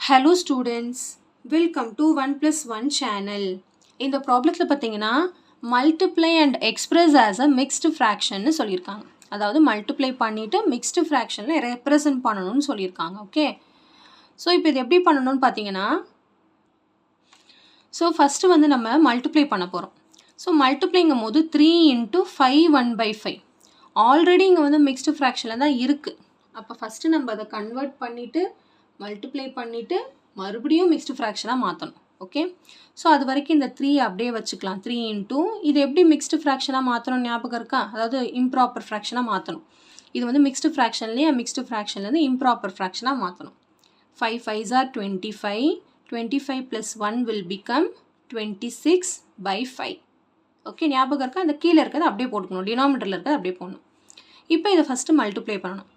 Hello students, welcome to 1 plus 1 channel. இந்த ப்ராப்ளத்தில் பார்த்தீங்கன்னா multiply and express as a mixed fraction சொல்லியிருக்காங்க. அதாவது multiply பண்ணிட்டு mixed fractionல represent பண்ணணும்னு சொல்லியிருக்காங்க. ஓகே, ஸோ இப்போ இது எப்படி பண்ணணும்னு பார்த்தீங்கன்னா ஃபஸ்ட்டு வந்து நம்ம multiply பண்ண போகிறோம். மல்டிப்ளைங்கும் போது 3 into 5 1/5 ஆல்ரெடி இங்கே வந்து மிக்ஸ்டு ஃப்ராக்ஷனில் தான் இருக்குது. அப்போ ஃபஸ்ட்டு நம்ம அதை கன்வெர்ட் பண்ணிவிட்டு மல்டிப்ளை பண்ணிவிட்டு மறுபடியும் மிக்ஸ்டு ஃப்ராக்ஷனாக மாற்றணும். ஓகே, ஸோ அது வரைக்கும் இந்த 3 அப்படியே வச்சுக்கலாம். 3 into இது எப்படி மிக்ஸ்டு ஃப்ராக்ஷனாக மாற்றணும் ஞாபகம் இருக்கா? அதாவது இம்ப்ராப்பர் ஃப்ராக்ஷனாக மாற்றணும். இது வந்து மிக்ஸ்டு ஃப்ராக்ஷன்லேயே மிக்ஸ்டு ஃப்ராக்ஷன்லேருந்து இம்ப்ராப்பர் ஃப்ராக்ஷனாக மாற்றணும். 5 5s are 25. 25 plus 1 will become 26/5. Okay, ஞாபகம் இருக்கா? அந்த கீழே இருக்கிறது அப்படியே போட்டுக்கணும், டினாமினேட்டரில் இருக்கிறது அப்படியே போடணும். இப்போ இதை ஃபஸ்ட்டு மல்டிப்ளை பண்ணணும்.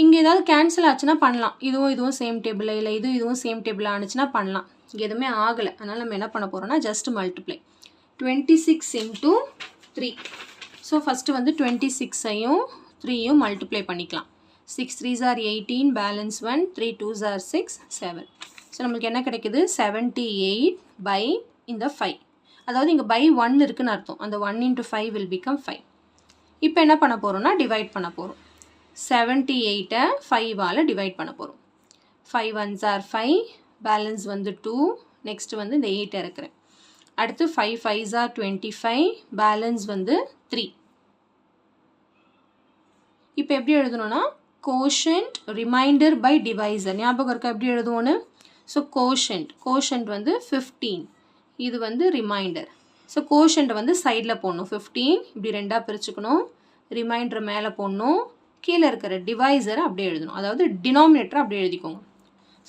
இங்கே ஏதாவது கேன்சல் ஆச்சுன்னா பண்ணலாம். இதுவும் சேம் டேபிள், இல்லை இதுவும் சேம் டேபிள் ஆனிச்சுன்னா பண்ணலாம். இங்கே எதுவுமே ஆகலை, அதனால் நம்ம என்ன பண்ண போகிறோம்னா just multiply 26 into 3. So first வந்து 26ஐயும் 3யும் மல்டிப்ளை பண்ணிக்கலாம். 6 3s are 18, balance 1, 3 2s are 6 7. So நம்மளுக்கு என்ன கிடைக்குது? 78 by இந்த 5. அதாவது இங்கே by 1 இருக்குன்னு அர்த்தம். அந்த 1 into 5 will become 5. இப்போ என்ன பண்ண போகிறோம்னா டிவைட் பண்ண போகிறோம். 78ஐ 5ஆல் டிவைட் பண்ண போகிறோம். 5 1s are 5, பேலன்ஸ் வந்து 2, நெக்ஸ்ட் வந்து இந்த 8 இருக்கிறேன். அடுத்து 5 5s are 25, பேலன்ஸ் வந்து 3. இப்போ எப்படி எழுதணும்னா கோஷன்ட் ரிமைண்டர் பை டிவைசர். ஞாபகம் இருக்கா எப்படி எழுதுவோன்னு? ஸோ கோஷன்ட் வந்து 15, இது வந்து ரிமைண்டர். ஸோ கோஷன்ட் வந்து சைடில் போடணும். 15 இப்படி ரெண்டாக பிரிச்சுக்கணும், ரிமைண்டர் மேலே போடணும், கீழே இருக்கிற டிவைசரை அப்படியே எழுதணும். அதாவது டினாமினேட்டரை அப்படியே எழுதிக்கோங்க.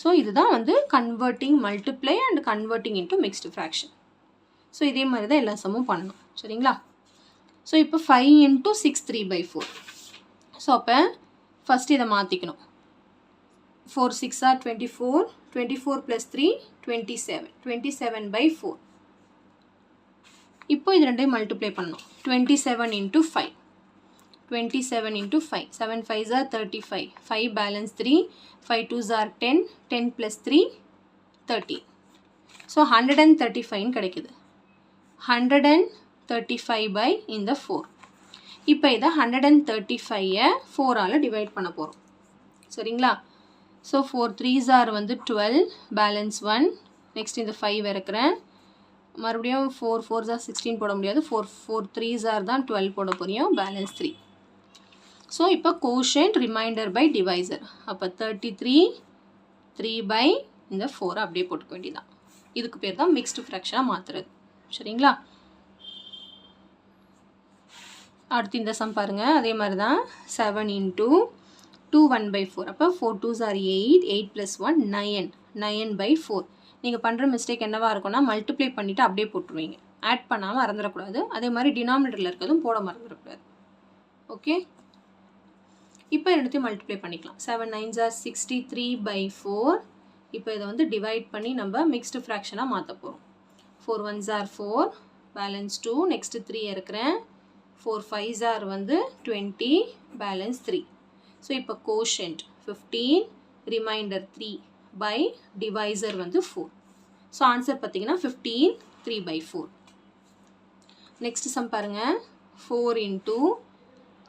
ஸோ இதுதான் வந்து converting multiply and converting into mixed fraction. So இதே மாதிரி தான் எல்லா சம்மும் பண்ணணும், சரிங்களா? ஸோ இப்போ 5 into 6 3/4. ஸோ அப்போ ஃபஸ்ட்டு இதை மாற்றிக்கணும். 4 6 are 24, 24 plus 3 27, 27/4. இப்போ இது ரெண்டையும் மல்டிப்ளை பண்ணணும். 27 into 5, 27 into 5, 7 5s are 35, 5 balance 3, 5 2s are 10, 10 plus 3 30. So 135 கிடைக்குது. 135 by இந்த 4. இப்போ இதை 135ஐ 4ஆல் டிவைட் பண்ண போகிறோம், சரிங்களா? ஸோ 4 3s are வந்து 12, பேலன்ஸ் 1, நெக்ஸ்ட் இந்த 5 இருக்கிறேன். மறுபடியும் 4 4s are 16 போட முடியாது. 4 3s are தான் 12 போட போகிறோம், பேலன்ஸ் 3. ஸோ இப்போ கோஷன்ட் ரிமைண்டர் பை டிவைசர். அப்போ 33 3 by இந்த 4 அப்படியே போட்டுக்க வேண்டியதான். இதுக்கு பேர் தான் மிக்ஸ்டு ஃப்ராக்ஷனாக மாற்றுறது, சரிங்களா? அடுத்து இந்த சம் பாருங்கள். அதே மாதிரி தான் 7 into 2 1/4. அப்போ 4 2s are 8, 8 plus 1 9, 9/4. நீங்கள் பண்ணுற மிஸ்டேக் என்னவாக இருக்கும்னா மல்டிப்ளை பண்ணிவிட்டு அப்படியே போட்டுருவீங்க, ஆட் பண்ணாமல் மறந்துடக்கூடாது. அதே மாதிரி டினாமினேட்டரில் இருக்கிறதும் போட மறந்துடக்கூடாது. ஓகே, இப்போ ரெண்டுத்தையும் மல்டிப்ளை பண்ணிக்கலாம். 7 9s are 63/4. இப்போ இதை வந்து டிவைட் பண்ணி நம்ம மிக்ஸ்டு ஃப்ராக்ஷனாக மாற்ற போகிறோம். 4 1s are 4, பேலன்ஸ் 2, நெக்ஸ்ட்டு 3 இருக்கிறேன். 4 5s are வந்து 20, பேலன்ஸ் 3. ஸோ இப்போ கோஷன்ட் 15, ரிமைண்டர் 3 by டிவைசர் வந்து 4. ஸோ ஆன்சர் பார்த்தீங்கன்னா 15 3/4. நெக்ஸ்ட் சம் பாருங்கள். 4 into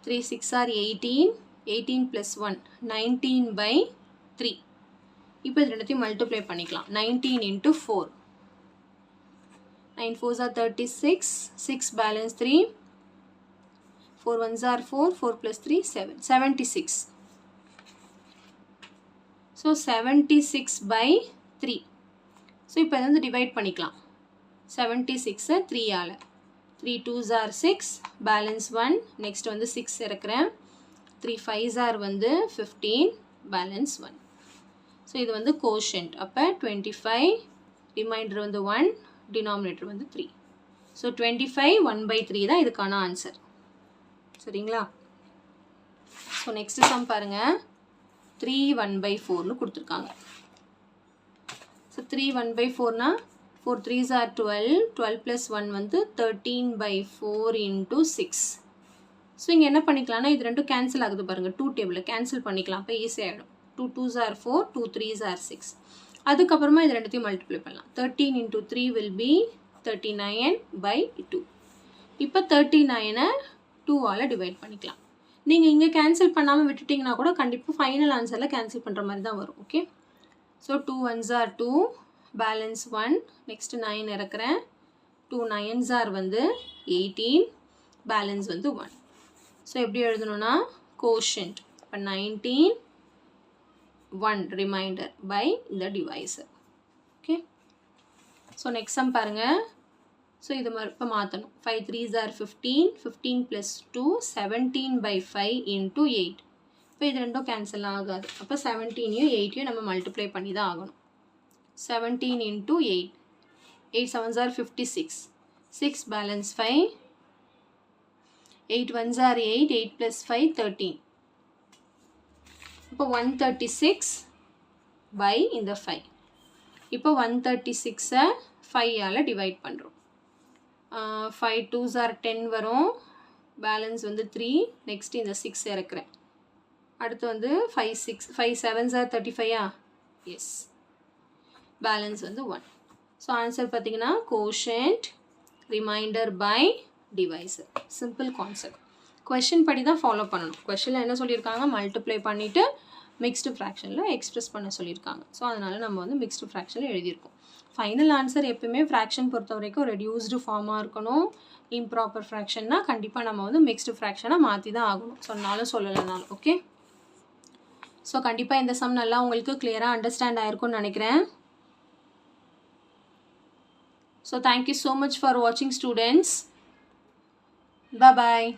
3 6 are 18, 18 plus 1 19/3. இப்போ இது ரெண்டுத்தையும் மல்டிப்ளை பண்ணிக்கலாம். 19 into 4, 9 4s are 36, 6 balance 3, 4 1s are 4, 4 plus 3 7, 76. So 76/3. So இப்போ இதை வந்து டிவைட் பண்ணிக்கலாம். 76ஐ 3ஆல். 3 2s are 6, பேலன்ஸ் 1, நெக்ஸ்ட் வந்து 6 இருக்கிறேன். 3 5s are வந்து 15, பேலன்ஸ் 1. ஸோ இது வந்து கோஷன்ட். அப்போ 25, ரிமைண்டர் வந்து 1, டினாமினேட்டர் வந்து 3. ஸோ 25 1/3 தான் இதுக்கான ஆன்சர், சரிங்களா? ஸோ நெக்ஸ்ட் சம் பாருங்கள். 3 1/4னு கொடுத்துருக்காங்க. ஸோ 3 1/4னா 4 3s are 12, 12 plus 1 வந்து 13/4 into 6. ஸோ இங்கே என்ன பண்ணிக்கலாம்னா இது ரெண்டும் கேன்சல் ஆகுது பாருங்கள். 2 டேபிளில் கேன்சல் பண்ணிக்கலாம். அப்போ ஈஸியாகிடும். 2 2s are 4, 2 3s are 6. அதுக்கப்புறமா இது ரெண்டுத்தையும் மல்டிப்ளை பண்ணலாம். 13 into 3 will be 39/2. இப்போ 39 2ஆல் டிவைட் பண்ணிக்கலாம். நீங்கள் இங்கே கேன்சல் பண்ணாமல் விட்டுட்டிங்கன்னா கூட கண்டிப்பாக ஃபைனல் ஆன்சரில் கேன்சல் பண்ணுற மாதிரி தான் வரும். Okay, so 2 1s are 2, balance 1, next 9 இறக்குறேன், 2 9s are வந்து 18, பேலன்ஸ் வந்து 1. ஸோ எப்படி எழுதணும்னா கோஷன்ட், இப்போ 19 1 ரிமைண்டர் பை இந்த டிவைஸர். ஓகே, ஸோ நெக்ஸ்ட் சம் பாருங்கள். ஸோ இது மாதிரி இப்போ மாற்றணும். 5 3s are 15, 15 + 2 17/5 into 8. இப்போ இது ரெண்டும் கேன்சல் ஆகாது. அப்போ 17யும் 8யும் நம்ம மல்டிப்ளை பண்ணி தான் ஆகணும். 17 into 8, 8 7s are 56, 6 balance 5, 8 1s are 8, 8 + 5 13. இப்போ 136 by இந்த 5. இப்போ 136 5ஆல் டிவைட் பண்ணுறோம். 5 2s are 10 வரும், பேலன்ஸ் வந்து 3, நெக்ஸ்ட் இந்த 6 இறக்குறேன். அடுத்து வந்து 5 7s are 35. எஸ், பேலன்ஸ் வந்து 1. ஸோ ஆன்சர் பார்த்தீங்கன்னா quotient remainder by divisor. Simple concept. Question படி தான் ஃபாலோ பண்ணணும். கொஷனில் என்ன சொல்லியிருக்காங்க, மல்டிப்ளை பண்ணிவிட்டு மிக்ஸ்டு ஃப்ராக்ஷனில் எக்ஸ்ப்ரெஸ் பண்ண சொல்லியிருக்காங்க. ஸோ அதனால் நம்ம வந்து மிக்ஸ்டு ஃப்ராக்ஷனில் எழுதியிருக்கோம். ஃபைனல் ஆன்சர் எப்பவுமே ஃப்ராக்ஷன் பொறுத்த வரைக்கும் ரெடியூஸ்டு ஃபார்மாக இருக்கணும். இம்ப்ராப்பர் ஃப்ராக்ஷன்னா கண்டிப்பாக நம்ம வந்து மிக்ஸ்டு ஃப்ராக்ஷனாக மாற்றி தான் ஆகணும், சொன்னாலும் சொல்லலைனாலும். ஓகே, ஸோ கண்டிப்பாக இந்த சம் நல்லா உங்களுக்கு கிளியராக அண்டர்ஸ்டாண்ட் ஆகிருக்கும்னு நினைக்கிறேன். So thank you so much for வாட்சிங் ஸ்டூடெண்ட்ஸ். Bye bye.